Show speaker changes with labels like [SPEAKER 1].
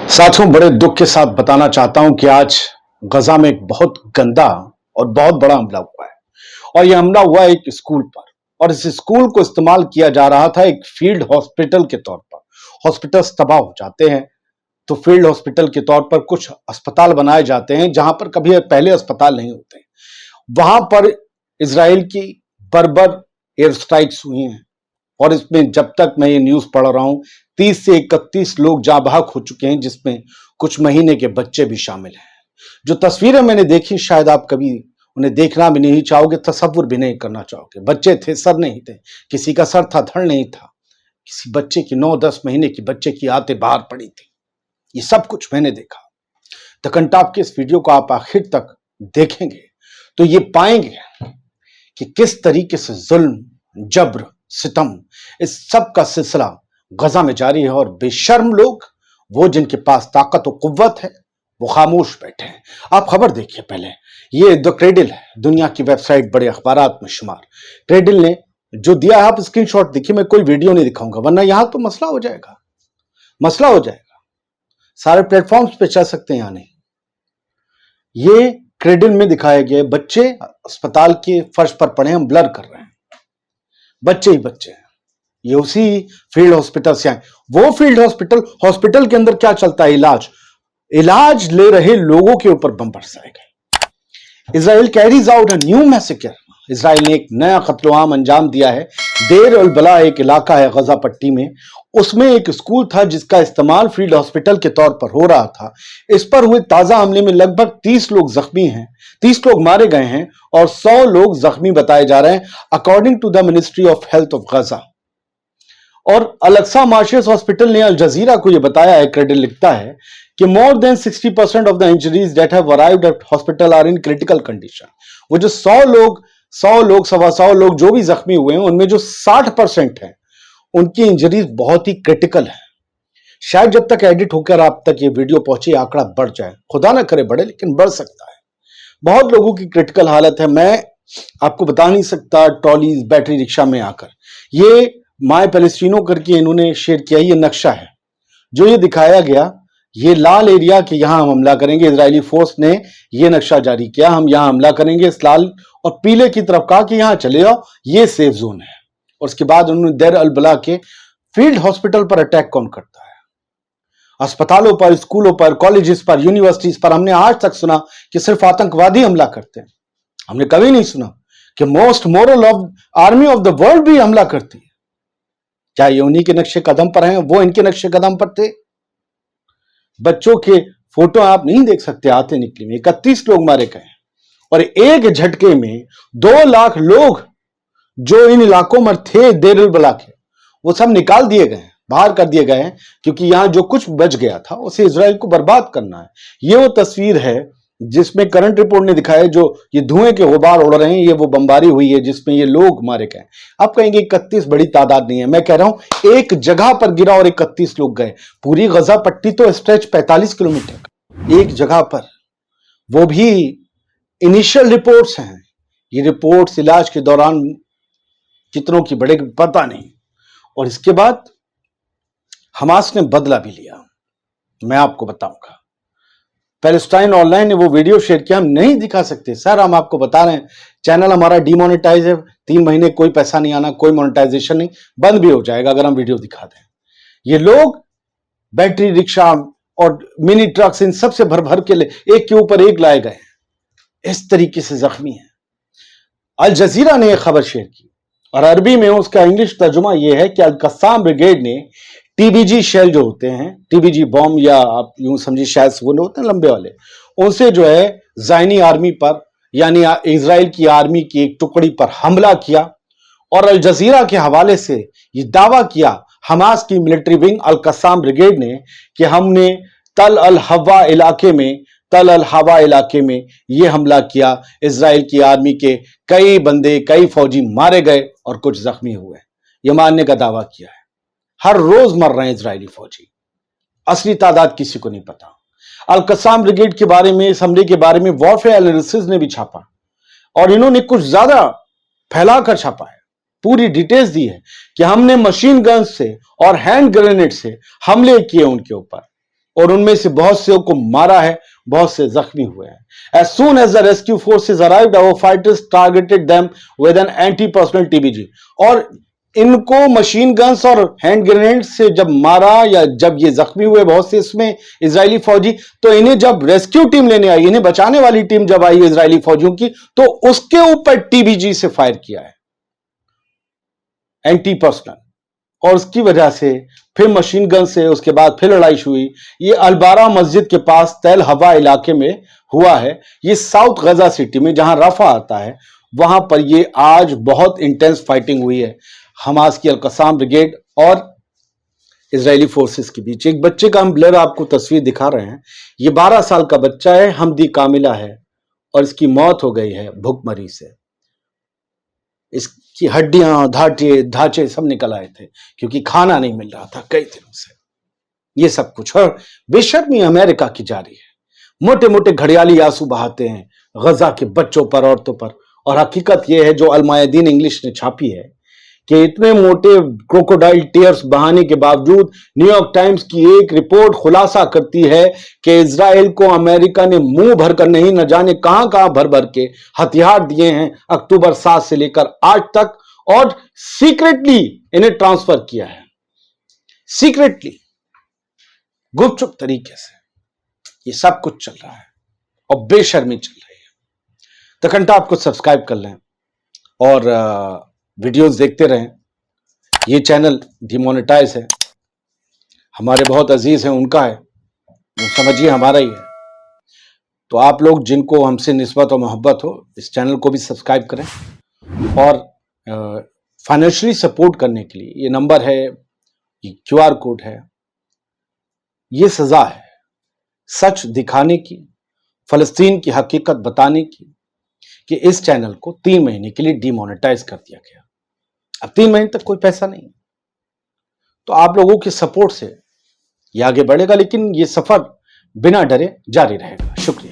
[SPEAKER 1] साथियों, बड़े दुख के साथ बताना चाहता हूं कि आज गजा में एक बहुत गंदा और बहुत बड़ा हमला हुआ है। और यह हमला हुआ है एक स्कूल पर, और इस स्कूल को इस्तेमाल किया जा रहा था एक फील्ड हॉस्पिटल के तौर पर। हॉस्पिटल्स तबाह हो जाते हैं तो फील्ड हॉस्पिटल के तौर पर कुछ अस्पताल बनाए जाते हैं जहां पर कभी पहले अस्पताल नहीं होते। वहां पर इजराइल की बर्बर एयर स्ट्राइक्स हुई हैं, और इसमें जब तक मैं ये न्यूज पढ़ रहा हूं 30 से 31 लोग जाँ बहक हो चुके हैं, जिसमें कुछ महीने के बच्चे भी शामिल हैं। जो तस्वीरें मैंने देखी शायद आप कभी उन्हें देखना भी नहीं चाहोगे, तसव्वुर भी नहीं करना चाहोगे। बच्चे थे, सर नहीं थे, किसी का सर था, धड़ नहीं था, किसी बच्चे की 9-10 महीने की बच्चे की आंतें बाहर पड़ी थी। ये सब कुछ मैंने देखा। द कंटाप के इस वीडियो को आप आखिर तक देखेंगे तो ये पाएंगे कि किस तरीके से जुल्म, जब्र, सितम, इस सब का सिलसिला गजा में जारी है। और बेशर्म लोग, वो जिनके पास ताकत और कुव्वत है, वो खामोश बैठे हैं। आप खबर देखिए पहले। ये द क्रेडिल है, दुनिया की वेबसाइट, बड़े अखबारात में शुमार। क्रेडिल ने जो दिया है, आप स्क्रीनशॉट देखिए, मैं कोई वीडियो नहीं दिखाऊंगा वरना यहां तो मसला हो जाएगा, मसला हो जाएगा। सारे प्लेटफॉर्म्स पे चल सकते हैं, यहां नहीं। ये क्रेडिल में दिखाया गया बच्चे अस्पताल के फर्श पर पड़े, हम ब्लर कर रहे हैं, बच्चे ही बच्चे हैं। ये उसी फील्ड हॉस्पिटल से आए। वो फील्ड हॉस्पिटल के अंदर क्या चलता है? इलाज ले रहे लोगों के ऊपर बम बरसाए गए। Israel carries out a new massacre. Israel ने एक नया कत्ल-ए-आम अंजाम दिया है। देर अल बला एक इलाका है गजा पट्टी में, उसमें एक स्कूल था जिसका इस्तेमाल फील्ड हॉस्पिटल के तौर पर हो रहा था। इस पर हुए ताजा हमले में लगभग 30 लोग जख्मी हैं, 30 लोग मारे गए हैं और 100 लोग जख्मी बताए जा रहे हैं, according to the ministry of health of Gaza. और अल-अक्सा मार्शियस हॉस्पिटल ने अल जजीरा को यह बताया है, क्रेडिट लिखता है कि more than 60% of the injuries that have arrived at hospital are in critical condition. वो जो 100 लोग, 100 लोग जो भी जख्मी हुए हैं, उनमें जो 60% है उनकी इंजरीज बहुत ही क्रिटिकल है। शायद जब तक एडिट होकर आप तक ये वीडियो पहुंचे आंकड़ा बढ़ जाए, खुदा ना करे बढ़े, लेकिन बढ़ सकता है। बहुत लोगों की क्रिटिकल हालत है। मैं आपको बता नहीं सकता। ट्रॉलीज, बैटरी रिक्शा में आकर, ये माय पैलेस्टीनो करके इन्होंने शेयर किया। ये नक्शा है जो ये दिखाया गया, ये लाल एरिया कि यहां हम हमला करेंगे। इजरायली फोर्स ने ये नक्शा जारी किया, हम यहां हमला करेंगे। इस लाल और पीले की तरफ कहा कि यहां चले जाओ, ये सेफ जोन है। और उसके बाद उन्होंने देर अल बला के फील्ड हॉस्पिटल पर अटैक कौन करता है? अस्पतालों पर, स्कूलों पर, कॉलेजेस पर, यूनिवर्सिटीज पर हमने आज तक सुना कि सिर्फ आतंकवादी हमला करते हैं। हमने कभी नहीं सुना कि most moral of army of the world भी हमला करती है। क्या ये उन्हीं के नक्शे कदम पर हैं? वो इनके नक्शे कदम पर थे। बच्चों के फोटो आप नहीं देख सकते, आते निकले में 31 लोग मारे गए, और एक झटके में 2 लाख लोग जो इन इलाकों में थे देर अल बला के, वो सब निकाल दिए गए, बाहर कर दिए गए हैं, क्योंकि यहां जो कुछ बच गया था उसे इजराइल को बर्बाद करना है। ये वो तस्वीर है जिसमें करंट रिपोर्ट ने दिखाया, जो ये धुएं के गुबार उड़ रहे हैं, ये वो बमबारी हुई है जिसमें ये लोग मारे गए। आप कहेंगे 31 बड़ी तादाद नहीं है, मैं कह रहा हूं एक जगह पर गिरा और 31 लोग गए। पूरी गजा पट्टी तो स्ट्रेच 45 किलोमीटर का, एक जगह पर, वो भी इनिशियल रिपोर्ट्स हैं। ये रिपोर्ट्स इलाज के दौरान कितनों की बढ़ेगी पता नहीं। और इसके बाद हमास ने बदला भी लिया, मैं आपको बताऊंगा। पैलेस्टाइन ऑनलाइन ने वो वीडियो शेयर किया, हम नहीं दिखा सकते सर, हम आपको बता रहे हैं, चैनल हमारा डीमोनेटाइज है, 3 महीने कोई पैसा नहीं आना, कोई मोनेटाइजेशन नहीं, बंद भी हो जाएगा अगर हम वीडियो दिखा दें। ये लोग बैटरी रिक्शा और मिनी ट्रक्स, इन सबसे भर भर के एक के ऊपर एक लाए गए, इस तरीके से जख्मी है। अल जजीरा ने यह खबर शेयर की, और अरबी में उसका इंग्लिश तर्जुमा यह है कि अल कस्साम ब्रिगेड ने टीबीजी शेल जो होते हैं, टीबीजी बॉम्ब, या आप यूं समझिए शायद वो होते हैं लंबे वाले, उनसे जो है ज़ायनी आर्मी पर, यानी इजराइल की आर्मी की एक टुकड़ी पर हमला किया। और अल जजीरा के हवाले से ये दावा किया हमास की मिलिट्री विंग अल कस्साम ब्रिगेड ने कि हमने तल अल हवा इलाके में ये हमला किया। इजराइल की आर्मी के कई बंदे, कई फौजी मारे गए और कुछ जख्मी हुए, ये मानने का दावा किया है। हर रोज मर रहे हैं इजरायली फौजी, असली तादाद किसी को नहीं पता। अल कस्साम ब्रिगेड के बारे में, इस हमले के बारे में वॉरफेयर एनालिसिस ने भी छापा, और इन्होंने कुछ ज्यादा फैलाकर छापा है, पूरी डिटेल्स दी है कि हमने मशीन गन से और हैंड ग्रेनेड से हमले किए उनके ऊपर, और उनमें से बहुत से को मारा है, बहुत से जख्मी हुए हैं। As soon as the rescue forces arrived, our fighters targeted them with an anti-personnel TBG। और इनको मशीन गन्स और हैंड ग्रेनेड से जब मारा या जब ये जख्मी हुए बहुत से इसमें इजरायली फौजी, तो इन्हें जब रेस्क्यू टीम लेने आई, इन्हें बचाने वाली टीम जब आई इजरायली फौजियों की, तो उसके ऊपर टीबीजी से फायर किया है, एंटी पर्सनल। और उसकी वजह से फिर मशीन गन से उसके बाद फिर लड़ाई हुई। ये अलबारा मस्जिद के पास तेल हवा इलाके में हुआ है, ये साउथ गजा सिटी में जहां रफा आता है, वहां पर ये आज बहुत इंटेंस फाइटिंग हुई है हमास की अल-कसाम ब्रिगेड और इजरायली फोर्सेस के बीच। एक बच्चे का हम ब्लर आपको तस्वीर दिखा रहे हैं, ये 12 साल का बच्चा है, हमदी कामिला है, और इसकी मौत हो गई है भूखमरी से। इसकी हड्डियां ढांचे सब निकल आए थे क्योंकि खाना नहीं मिल रहा था कई दिनों से। ये सब कुछ और बेशर्मी अमेरिका की जारी है। मोटे मोटे घड़ियाली आंसू बहाते हैं गजा के बच्चों पर, औरतों पर। और हकीकत यह है जो अल-मायादीन इंग्लिश ने छापी है कि इतने मोटे क्रोकोडाइल टीयर्स बहाने के बावजूद न्यूयॉर्क टाइम्स की एक रिपोर्ट खुलासा करती है कि इजराइल को अमेरिका ने मुंह भरकर नहीं, न जाने कहां कहां भर भर के हथियार दिए हैं अक्टूबर 7 से लेकर आज तक, और सीक्रेटली इन्हें ट्रांसफर किया है, सीक्रेटली गुपचुप तरीके से ये सब कुछ चल रहा है और बेशर्मी चल रही है। द घंटा आपको सब्सक्राइब कर लें और वीडियोस देखते रहें। ये चैनल डिमोनेटाइज है, हमारे बहुत अजीज हैं उनका है, समझिए हमारा ही है। तो आप लोग जिनको हमसे निस्बत और मोहब्बत हो, इस चैनल को भी सब्सक्राइब करें। और फाइनेंशियली सपोर्ट करने के लिए ये नंबर है, ये QR कोड है। ये सजा है सच दिखाने की, फलस्तीन की हकीकत बताने की, कि इस चैनल को 3 महीने के लिए डिमोनेटाइज कर दिया गया। अब 3 महीने तक कोई पैसा नहीं, तो आप लोगों के सपोर्ट से ये आगे बढ़ेगा, लेकिन ये सफर बिना डरे जारी रहेगा। शुक्रिया।